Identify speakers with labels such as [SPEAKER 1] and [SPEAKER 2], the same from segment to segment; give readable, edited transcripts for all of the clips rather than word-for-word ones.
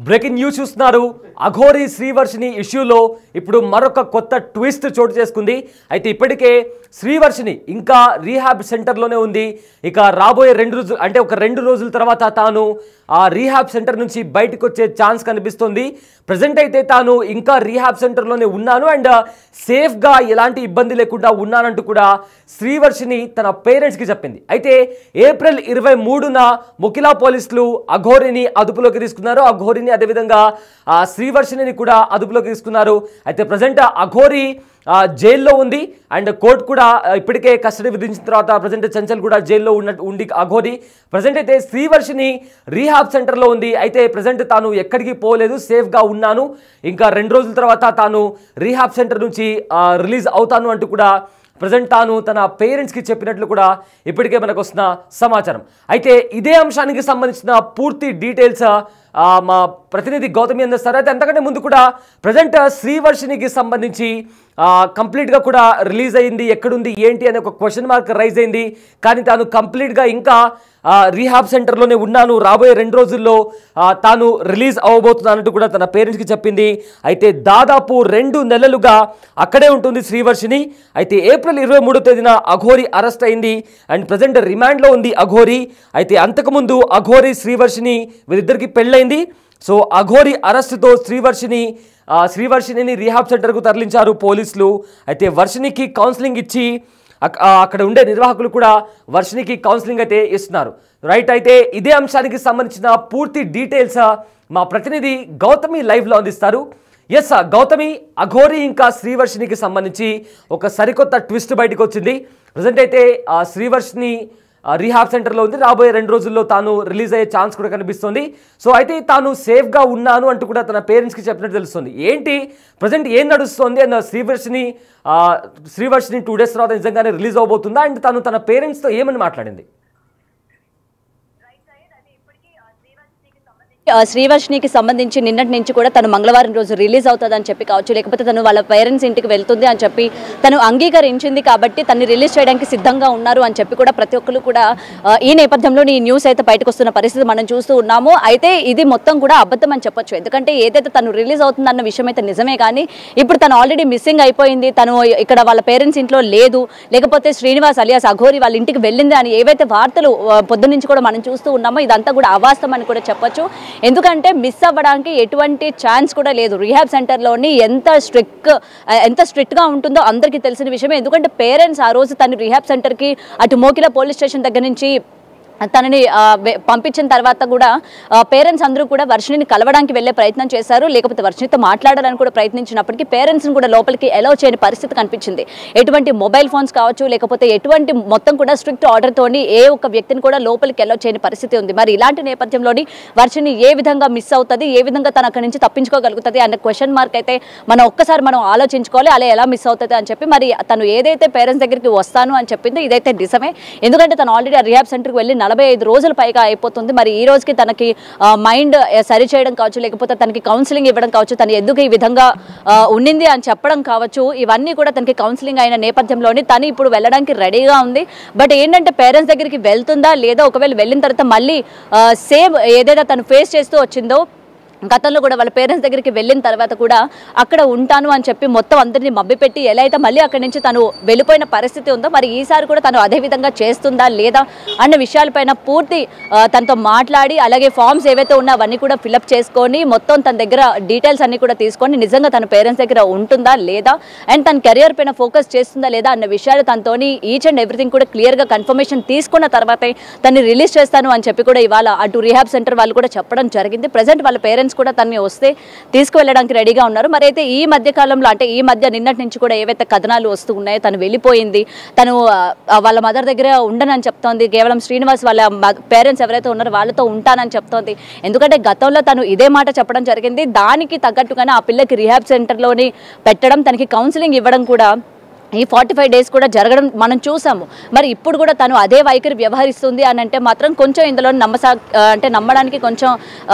[SPEAKER 1] Breaking news చూస్తున్నారు. అఘోరి శ్రీవర్షిని ఇష్యూలో ఇప్పుడు మరొక కొత్త ట్విస్ట్ చోటు చేసుకుంది. అయితే ఇప్పటికే శ్రీవర్షిని ఇంకా రీహాబ్ సెంటర్లోనే ఉంది. ఇక రాబోయే 2 రోజులు అంటే ఒక 2 రోజుల తర్వాత తాను ఆ రీహాబ్ సెంటర్ నుంచి బయటకు వచ్చే ఛాన్స్ కనిపిస్తుంది. ప్రజెంట్ అయితే తాను ఇంకా రీహాబ్ సెంటర్లోనే ఉన్నాను అండ్ సేఫ్గా ఎలాంటి ఇబ్బంది లేకుండా ఉన్నానంటూ కూడా శ్రీవర్షిని తన పేరెంట్స్కి చెప్పింది. అయితే ఏప్రిల్ 23న ముకిలా పోలీసులు అఘోరిని అదుపులోకి తీసుకున్నారు. అఘోరిని అదేవిధంగా శ్రీవర్షిని కూడా అదుపులోకి తీసుకున్నారు. అయితే ప్రజెంట్ అఘోరి జైల్లో ఉంది అండ్ కోర్టు కూడా ఇప్పటికే కస్టడీ విధించిన తర్వాత ప్రజెంట్ చంచల్ కూడా జైల్లో ఉండి అఘోరి ప్రజెంట్ అయితే శ్రీవర్షిని రీహాబ్ సెంటర్లో ఉంది. అయితే ప్రజెంట్ తాను ఎక్కడికి పోలేదు, సేఫ్గా ఉన్నాను, ఇంకా 2 రోజుల తర్వాత తాను రీహాబ్ సెంటర్ నుంచి రిలీజ్ అవుతాను అంటూ కూడా ప్రజెంట్ తాను తన పేరెంట్స్కి చెప్పినట్లు కూడా ఇప్పటికే మనకు వస్తున్న సమాచారం. అయితే ఇదే అంశానికి సంబంధించిన పూర్తి డీటెయిల్స్ మా ప్రతినిధి గౌతమి అందిస్తారు. అయితే అంతకంటే ముందు కూడా ప్రజెంట్ శ్రీవర్షినికి సంబంధించి కంప్లీట్గా కూడా రిలీజ్ అయింది, ఎక్కడుంది ఏంటి అనే ఒక క్వశ్చన్ మార్క్ రైజ్ అయింది. కానీ తాను కంప్లీట్గా ఇంకా రీహాబ్ సెంటర్లోనే ఉన్నాను, రాబోయే 2 రోజుల్లో తాను రిలీజ్ అవ్వబోతున్నానంటూ కూడా తన పేరెంట్స్కి చెప్పింది. అయితే దాదాపు 2 నెలలుగా అక్కడే ఉంటుంది శ్రీవర్షిని. అయితే ఏప్రిల్ 23వ తేదీన అఘోరి అరెస్ట్ అయింది అండ్ ప్రజెంట్ రిమాండ్లో ఉంది అఘోరి. అయితే అంతకుముందు అఘోరి శ్రీవర్షిని వీరిద్దరికి పెళ్ళైంది. సో అఘోరి అరెస్టుతో శ్రీవర్షిని రీహాబ్ సెంటర్కు తరలించారు పోలీసులు. అయితే వర్షినికి కౌన్సిలింగ్ ఇచ్చి అక్కడ ఉండే నిర్వాహకులు కూడా వర్షినికి కౌన్సిలింగ్ అయితే ఇస్తున్నారు. రైట్, అయితే ఇదే అంశానికి సంబంధించిన పూర్తి డీటెయిల్స్ మా ప్రతినిధి గౌతమి లైవ్లో అందిస్తారు. ఎస్ గౌతమి, అఘోరి ఇంకా శ్రీవర్షినికి సంబంధించి ఒక సరికొత్త ట్విస్ట్ బయటకు వచ్చింది. ప్రజెంట్ అయితే శ్రీవర్షిని రీహాబ్ సెంటర్లో ఉంది, రాబోయే 2 రోజుల్లో తాను రిలీజ్ అయ్యే ఛాన్స్ కూడా కనిపిస్తుంది. సో అయితే తాను సేఫ్గా ఉన్నాను అంటూ కూడా తన పేరెంట్స్కి చెప్పినట్టు తెలుస్తుంది. ఏంటి ప్రజెంట్ ఏం నడుస్తుంది అండ్ శ్రీవర్షిని 2 డేస్ తర్వాత నిజంగానే రిలీజ్ అవబోతుందా అండ్ తను తన పేరెంట్స్తో ఏమని మాట్లాడింది?
[SPEAKER 2] శ్రీవర్షినికి సంబంధించి నిన్నటి నుంచి కూడా తను మంగళవారం రోజు రిలీజ్ అవుతుందని చెప్పి కావచ్చు, లేకపోతే తను వాళ్ళ పేరెంట్స్ ఇంటికి వెళ్తుంది అని చెప్పి తను అంగీకరించింది కాబట్టి తను రిలీజ్ చేయడానికి సిద్ధంగా ఉన్నారు అని చెప్పి కూడా ప్రతి ఒక్కరు కూడా ఈ నేపథ్యంలో ఈ న్యూస్ అయితే బయటకు వస్తున్న పరిస్థితి మనం చూస్తూ ఉన్నాము. అయితే ఇది మొత్తం కూడా అబద్ధం అని చెప్పొచ్చు. ఎందుకంటే ఏదైతే తను రిలీజ్ అవుతుందన్న విషయం అయితే నిజమే, కానీ ఇప్పుడు తను ఆల్రెడీ మిస్సింగ్ అయిపోయింది, తను ఇక్కడ వాళ్ళ పేరెంట్స్ ఇంట్లో లేదు, లేకపోతే శ్రీనివాస్ అలియాస్ అఘోరి వాళ్ళ ఇంటికి వెళ్ళింది అని ఏవైతే వార్తలు పొద్దు నుంచి కూడా మనం చూస్తూ ఉన్నామో ఇదంతా కూడా అవాస్తవం అని కూడా చెప్పొచ్చు. ఎందుకంటే మిస్ అవ్వడానికి ఎటువంటి ఛాన్స్ కూడా లేదు. రీహాబ్ సెంటర్లోని ఎంత స్ట్రిక్ట్గా ఉంటుందో అందరికీ తెలిసిన విషయమే. ఎందుకంటే పేరెంట్స్ ఆ రోజు తను రీహాబ్ సెంటర్కి అటు మోకిలా పోలీస్ స్టేషన్ దగ్గర నుంచి తనని పంపించిన తర్వాత కూడా పేరెంట్స్ అందరూ కూడా వర్షిణిని కలవడానికి వెళ్ళే ప్రయత్నం చేశారు, లేకపోతే వర్షిణితో మాట్లాడాలని కూడా ప్రయత్నించినప్పటికీ పేరెంట్స్ని కూడా లోపలికి అలౌ చేయని పరిస్థితి కనిపించింది. ఎటువంటి మొబైల్ ఫోన్స్ కావచ్చు, లేకపోతే ఎటువంటి మొత్తం కూడా స్ట్రిక్ట్ ఆర్డర్తోని ఏ ఒక్క వ్యక్తిని కూడా లోపలికి అలౌ చేయని పరిస్థితి ఉంది. మరి ఇలాంటి నేపథ్యంలోని వర్షిణి ఏ విధంగా మిస్ అవుతుంది, ఏ విధంగా తను అక్కడి నుంచి తప్పించుకోగలుగుతుంది అనే క్వశ్చన్ మార్క్ అయితే మనం ఆలోచించుకోవాలి. అలా ఎలా మిస్ అవుతుంది అని చెప్పి మరి తను ఏదైతే పేరెంట్స్ దగ్గరికి వస్తాను అని చెప్పిందో ఇదైతే నిజమే. ఎందుకంటే తను ఆల్రెడీ ఆ రీహాబ్ సెంటర్కి వెళ్ళి 45 రోజులు పైగా అయిపోతుంది. మరి ఈ రోజుకి తనకి మైండ్ సరి చేయడం కావచ్చు, లేకపోతే తనకి కౌన్సిలింగ్ ఇవ్వడం కావచ్చు, తను ఎందుకు ఈ విధంగా ఉండింది అని చెప్పడం కావచ్చు, ఇవన్నీ కూడా తనకి కౌన్సిలింగ్ అయిన నేపథ్యంలోని తను ఇప్పుడు వెళ్ళడానికి రెడీగా ఉంది. బట్ ఏంటంటే పేరెంట్స్ దగ్గరికి వెళ్తుందా లేదా, ఒకవేళ వెళ్ళిన తర్వాత మళ్ళీ సేమ్ ఏదైతే తను ఫేస్ చేస్తూ వచ్చిందో గతంలో కూడా వాళ్ళ పేరెంట్స్ దగ్గరికి వెళ్ళిన తర్వాత కూడా అక్కడ ఉంటాను అని చెప్పి మొత్తం అందరినీ మభ్యపెట్టి ఎలా అయితే మళ్ళీ అక్కడి నుంచి తను వెళ్ళిపోయిన పరిస్థితి ఉందో, మరి ఈసారి కూడా తను అదే విధంగా చేస్తుందా లేదా అన్న విషయాలపైన పూర్తి తనతో మాట్లాడి, అలాగే ఫామ్స్ ఏవైతే ఉన్నా అవన్నీ కూడా ఫిలప్ చేసుకొని మొత్తం తన దగ్గర డీటెయిల్స్ అన్ని కూడా తీసుకొని నిజంగా తన పేరెంట్స్ దగ్గర ఉంటుందా లేదా అండ్ తన కెరియర్ పైన ఫోకస్ చేస్తుందా లేదా అన్న విషయాలు తనతోని ఈచ్ అండ్ ఎవ్రీథింగ్ కూడా క్లియర్గా కన్ఫర్మేషన్ తీసుకున్న తర్వాతే తను రిలీజ్ చేస్తాను అని చెప్పి కూడా ఇవాళ అటు రీహాబ్ సెంటర్ వాళ్ళు కూడా చెప్పడం జరిగింది. ప్రజెంట్ వాళ్ళ పేరెంట్స్ కూడా తనని వస్తే తీసుకువెళ్ళడానికి రెడీగా ఉన్నారు. మరి అయితే ఈ మధ్య కాలంలో అంటే ఈ మధ్య నిన్నటి నుంచి కూడా ఏవైతే కథనాలు వస్తూ ఉన్నాయో, తను వెళ్ళిపోయింది, తను వాళ్ళ మదర్ దగ్గర ఉండనని చెప్తోంది, కేవలం శ్రీనివాస్ వాళ్ళ పేరెంట్స్ ఎవరైతే ఉన్నారో వాళ్ళతో ఉంటానని చెప్తోంది. ఎందుకంటే గతంలో తను ఇదే మాట చెప్పడం జరిగింది. దానికి తగ్గట్టుగానే ఆ పిల్లకి రీహాబ్ సెంటర్లోని పెట్టడం, తనకి కౌన్సిలింగ్ ఇవ్వడం కూడా ఈ 45 days కూడా జరగడం మనం చూసాము. మరి ఇప్పుడు కూడా తను అదే వైఖరి వ్యవహరిస్తుంది అని అంటే మాత్రం కొంచెం ఇందులో అంటే నమ్మడానికి కొంచెం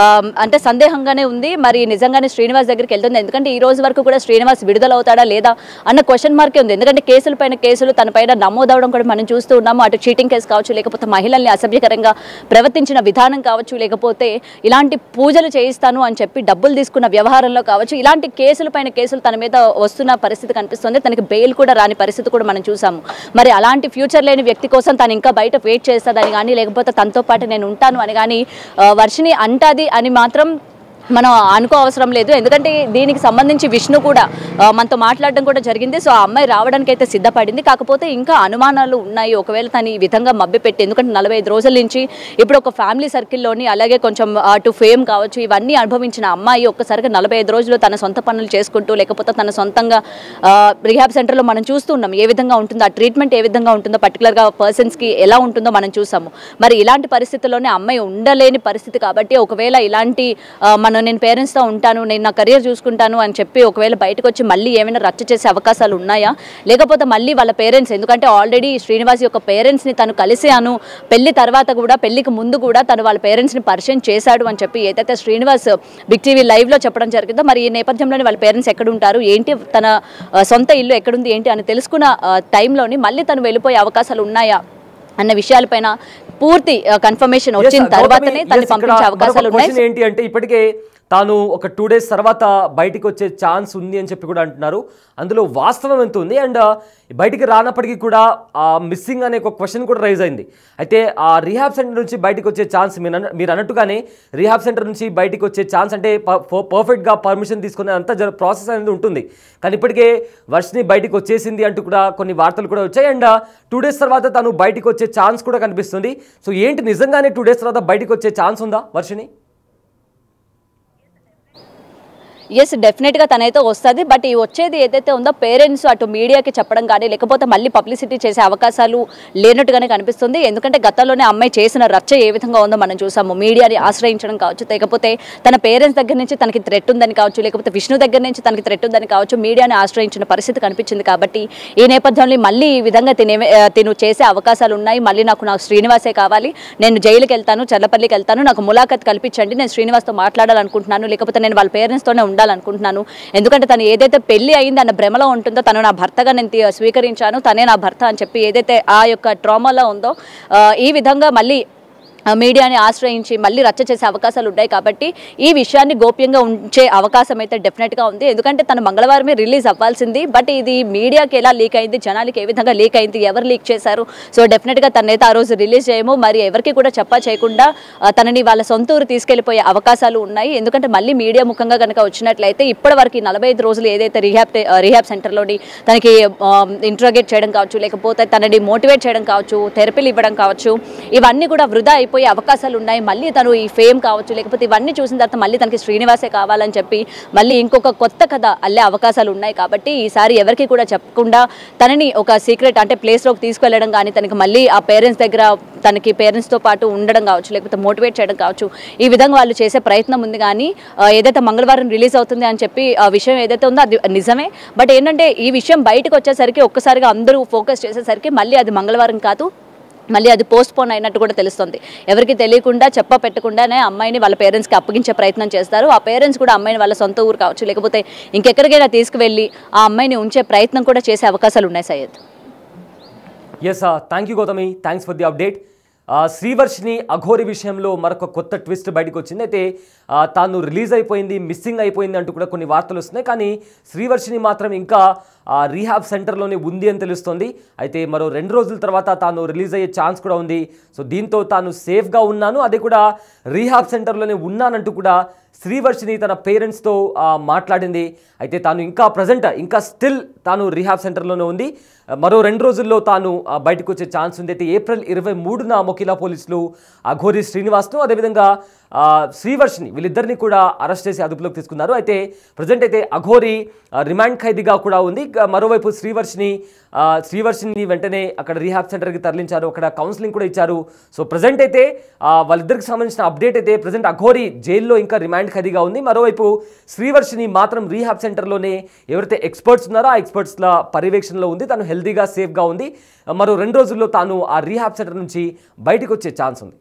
[SPEAKER 2] అంటే సందేహంగానే ఉంది. మరి నిజంగానే శ్రీనివాస్ దగ్గరికి వెళ్తుంది, ఎందుకంటే ఈ రోజు వరకు కూడా శ్రీనివాస్ విడుదల అవుతాడా లేదా అన్న క్వశ్చన్ మార్కే ఉంది. ఎందుకంటే కేసుల పైన కేసులు తన పైన నమోదవడం కూడా మనం చూస్తూ ఉన్నాము. అటు చీటింగ్ కేసు కావచ్చు, లేకపోతే మహిళల్ని అసభ్యకరంగా ప్రవర్తించిన విధానం కావచ్చు, లేకపోతే ఇలాంటి పూజలు చేయిస్తాను అని చెప్పి డబ్బులు తీసుకున్న వ్యవహారంలో కావచ్చు, ఇలాంటి కేసుల పైన కేసులు తన మీద వస్తున్న పరిస్థితి కనిపిస్తుంది. తనకి బెయిల్ కూడా రాని పరిస్థితి కూడా మనం చూసాము. మరి అలాంటి ఫ్యూచర్ లేని వ్యక్తి కోసం తను ఇంకా బయట వెయిట్ చేస్తుందని కానీ, లేకపోతే తనతో పాటు నేను ఉంటాను అని కానీ వర్షిని అంటాది అని మాత్రం మనం అనుకో అవసరం లేదు. ఎందుకంటే దీనికి సంబంధించి విష్ణు కూడా మనతో మాట్లాడడం కూడా జరిగింది. సో ఆ అమ్మాయి రావడానికి అయితే సిద్ధపడింది. కాకపోతే ఇంకా అనుమానాలు ఉన్నాయి. ఒకవేళ తను ఈ విధంగా మభ్యపెట్టి, ఎందుకంటే 45 రోజుల నుంచి ఇప్పుడు ఒక ఫ్యామిలీ సర్కిల్లోని, అలాగే కొంచెం అటు ఫేమ్ కావచ్చు, ఇవన్నీ అనుభవించిన అమ్మాయి ఒక్కసారిగా 45 రోజులు తన సొంత పనులు చేసుకుంటూ, లేకపోతే తన సొంతంగా రిహాబ్ సెంటర్లో మనం చూస్తూ ఉన్నాం ఏ విధంగా ఉంటుందో, ఆ ట్రీట్మెంట్ ఏ విధంగా ఉంటుందో, పర్టికులర్గా పర్సన్స్కి ఎలా ఉంటుందో మనం చూసాము. మరి ఇలాంటి పరిస్థితుల్లోనే అమ్మాయి ఉండలేని పరిస్థితి కాబట్టి, ఒకవేళ ఇలాంటి నేను పేరెంట్స్తో ఉంటాను, నేను నా కెరియర్ చూసుకుంటాను అని చెప్పి ఒకవేళ బయటకు వచ్చి మళ్ళీ ఏమైనా రచ్చ చేసే అవకాశాలు ఉన్నాయా, లేకపోతే మళ్ళీ వాళ్ళ పేరెంట్స్, ఎందుకంటే ఆల్రెడీ శ్రీనివాస్ యొక్క పేరెంట్స్ని తను కలిసాను, పెళ్లి తర్వాత కూడా, పెళ్లికి ముందు కూడా తను వాళ్ళ పేరెంట్స్ని పరిచయం చేశాడు అని చెప్పి ఏదైతే శ్రీనివాస్ బిగ్ టీవీ లైవ్లో చెప్పడం జరిగిందో, మరి ఈ నేపథ్యంలోని వాళ్ళ పేరెంట్స్ ఎక్కడ ఉంటారు ఏంటి, తన సొంత ఇల్లు ఎక్కడుంది ఏంటి అని తెలుసుకున్న టైంలోని మళ్ళీ తను వెళ్ళిపోయే అవకాశాలు ఉన్నాయా అన్న విషయాలపైన పూర్తి కన్ఫర్మేషన్ వచ్చిన తర్వాతనే తను పంపించే అవకాశాలు ఉన్నాయి.
[SPEAKER 1] ఏంటి అంటే ఇప్పటికే తాను ఒక 2 days తర్వాత బయటికి వచ్చే ఛాన్స్ ఉంది అని చెప్పి కూడా అంటున్నారు. అందులో వాస్తవం ఎంత ఉంది, అండ్ బయటికి రానప్పటికీ కూడా మిస్సింగ్ అనే ఒక క్వశ్చన్ కూడా రైజ్ అయింది. అయితే ఆ రీహాబ్ సెంటర్ నుంచి బయటకు వచ్చే ఛాన్స్ మీరు అన్నట్టుగానే రీహాబ్ సెంటర్ నుంచి బయటికి వచ్చే ఛాన్స్ అంటే పర్ఫెక్ట్గా పర్మిషన్ తీసుకునే అంతా ప్రాసెస్ అనేది ఉంటుంది. కానీ ఇప్పటికే వర్షిని బయటికి వచ్చేసింది అంటూ కూడా కొన్ని వార్తలు కూడా వచ్చాయి. అండ్ 2 days తర్వాత తను బయటికి వచ్చే ఛాన్స్ కూడా కనిపిస్తుంది. సో ఏంటి, నిజంగానే 2 days తర్వాత బయటికి వచ్చే ఛాన్స్ ఉందా వర్షిని?
[SPEAKER 2] ఎస్, డెఫినెట్గా తనైతే వస్తుంది. బట్ ఈ వచ్చేది ఏదైతే ఉందో పేరెంట్స్ అటు మీడియాకి చెప్పడం కానీ, లేకపోతే మళ్ళీ పబ్లిసిటీ చేసే అవకాశాలు లేనట్టుగానే కనిపిస్తుంది. ఎందుకంటే గతంలోనే అమ్మాయి చేసిన రచ్చ ఏ విధంగా ఉందో మనం చూసాము. మీడియాని ఆశ్రయించడం కావచ్చు, లేకపోతే తన పేరెంట్స్ దగ్గర నుంచి తనకి థ్రెట్ ఉందని కావచ్చు, లేకపోతే విష్ణు దగ్గర నుంచి తనకి థ్రెట్ ఉందని కావచ్చు, మీడియాని ఆశ్రయించిన పరిస్థితి కనిపించింది. కాబట్టి ఈ నేపథ్యంలో మళ్ళీ ఈ విధంగా తిను చేసే అవకాశాలు ఉన్నాయి. మళ్ళీ నాకు శ్రీనివాసే కావాలి, నేను జైలుకి వెళ్తాను, చల్లపల్లికి వెళ్తాను, నాకు ములాఖత్ కల్పించండి, నేను శ్రీనివాస్తో మాట్లాడాలనుకుంటున్నాను, లేకపోతే నేను వాళ్ళ పేరెంట్స్తోనే ఉండాలనుకుంటున్నాను. ఎందుకంటే తను ఏదైతే పెళ్లి అయింది అన్న భ్రమలో ఉంటుందో, తను నా భర్తగా నేను స్వీకరించాను, తనే నా భర్త అని చెప్పి ఏదైతే ఆ యొక్క ట్రామాలో ఉందో, ఈ విధంగా మళ్ళీ మీడియాని ఆశ్రయించి మళ్ళీ రచ్చ చేసే అవకాశాలు ఉన్నాయి. కాబట్టి ఈ విషయాన్ని గోప్యంగా ఉంచే అవకాశం అయితే డెఫినెట్గా ఉంది. ఎందుకంటే తను మంగళవారమే రిలీజ్ అవ్వాల్సింది. బట్ ఇది మీడియాకి ఎలా లీక్ అయింది, జనాలకి ఏ విధంగా లీక్ అయింది, ఎవరు లీక్ చేశారు, సో డెఫినెట్గా తనైతే ఆ రోజు రిలీజ్ చేయము, మరి ఎవరికి కూడా చేయకుండా తనని వాళ్ళ సొంత ఊరు తీసుకెళ్లిపోయే అవకాశాలు ఉన్నాయి. ఎందుకంటే మళ్ళీ మీడియా ముఖంగా కనుక వచ్చినట్లయితే ఇప్పటి వరకు 45 రోజులు ఏదైతే రీహాబ్ సెంటర్లోని తనకి ఇంట్రోగేట్ చేయడం కావచ్చు, లేకపోతే తనని మోటివేట్ చేయడం కావచ్చు, థెరపీలు ఇవ్వడం కావచ్చు, ఇవన్నీ కూడా వృధా అయిపోయి అవకాశాలు ఉన్నాయి. మళ్ళీ తను ఈ ఫేమ్ కావచ్చు, లేకపోతే ఇవన్నీ చూసిన తర్వాత మళ్ళీ తనకి శ్రీనివాసే కావాలని చెప్పి మళ్ళీ ఇంకొక కొత్త కథ అల్లే అవకాశాలు ఉన్నాయి. కాబట్టి ఈసారి ఎవరికి కూడా చెప్పకుండా తనని ఒక సీక్రెట్ అంటే ప్లేస్లోకి తీసుకెళ్లడం కానీ, తనకి మళ్ళీ ఆ పేరెంట్స్ దగ్గర తనకి పేరెంట్స్తో పాటు ఉండడం కావచ్చు, లేకపోతే మోటివేట్ చేయడం కావచ్చు, ఈ విధంగా వాళ్ళు చేసే ప్రయత్నం ఉంది. కానీ ఏదైతే మంగళవారం రిలీజ్ అవుతుంది అని చెప్పి ఆ విషయం ఏదైతే ఉందో అది నిజమే. బట్ ఏంటంటే ఈ విషయం బయటకు వచ్చేసరికి ఒక్కసారిగా అందరూ ఫోకస్ చేసేసరికి మళ్ళీ అది మంగళవారం కాదు, మళ్ళీ అది పోస్ట్ పోన్ అయినట్టు కూడా తెలుస్తుంది. ఎవరికి తెలియకుండా పెట్టకుండానే అమ్మాయిని వాళ్ళ పేరెంట్స్కి అప్పగించే ప్రయత్నం చేస్తారు. ఆ పేరెంట్స్ కూడా అమ్మాయిని వాళ్ళ సొంత ఊరు కావచ్చు, లేకపోతే ఇంకెక్కడికైనా తీసుకువెళ్ళి ఆ అమ్మాయిని ఉంచే ప్రయత్నం కూడా చేసే అవకాశాలు ఉన్నాయి. Syed,
[SPEAKER 1] yes, thank you Gautami, thanks for the update. Srivarshini Aghori విషయంలో మరొక కొత్త ట్విస్ట్ బయటకు వచ్చింది. అయితే తాను రిలీజ్ అయిపోయింది, మిస్సింగ్ అయిపోయింది అంటూ కూడా కొన్ని వార్తలు వస్తున్నాయి. కానీ శ్రీవర్షిని మాత్రం ఇంకా రీహాబ్ సెంటర్లోనే ఉంది అని తెలుస్తోంది. అయితే మరో 2 రోజుల తర్వాత తాను రిలీజ్ అయ్యే ఛాన్స్ కూడా ఉంది. సో దీంతో తాను సేఫ్గా ఉన్నాను, అదే కూడా రీహాబ్ సెంటర్లోనే ఉన్నానంటూ కూడా శ్రీవర్షిని తన పేరెంట్స్తో మాట్లాడింది. అయితే తాను ఇంకా స్టిల్ తాను రీహాబ్ సెంటర్లోనే ఉంది. మరో 2 రోజుల్లో తాను బయటకు వచ్చే ఛాన్స్ ఉంది. అయితే ఏప్రిల్ 23న మొకిలా పోలీసులు అఘోరి శ్రీనివాస్ను, అదేవిధంగా శ్రీవర్షిని వీళ్ళిద్దరిని కూడా అరెస్ట్ చేసి అదుపులోకి తీసుకున్నారు. అయితే ప్రజెంట్ అయితే అఘోరి రిమాండ్ ఖైదీగా కూడా ఉంది. మరోవైపు శ్రీవర్షిని వెంటనే అక్కడ రీహాబ్ సెంటర్కి తరలించారు, అక్కడ కౌన్సిలింగ్ కూడా ఇచ్చారు. సో ప్రజెంట్ అయితే వాళ్ళిద్దరికి సంబంధించిన అప్డేట్ అయితే ప్రజెంట్ అఘోరి జైల్లో ఇంకా రిమాండ్ రిమాండ్ ఖైదీగా ఉంది. మరోవైపు శ్రీవర్షిని మాత్రం రీహాబ్ సెంటర్లోనే ఎవరైతే ఎక్స్పర్ట్స్ ఉన్నారో ఆ ఎక్స్పర్ట్స్ల పర్యవేక్షణలో ఉంది. తను హెల్తీగా సేఫ్గా ఉంది. మరో 2 రోజుల్లో తాను ఆ రీహాబ్ సెంటర్ నుంచి బయటకు వచ్చే ఛాన్స్ ఉంది.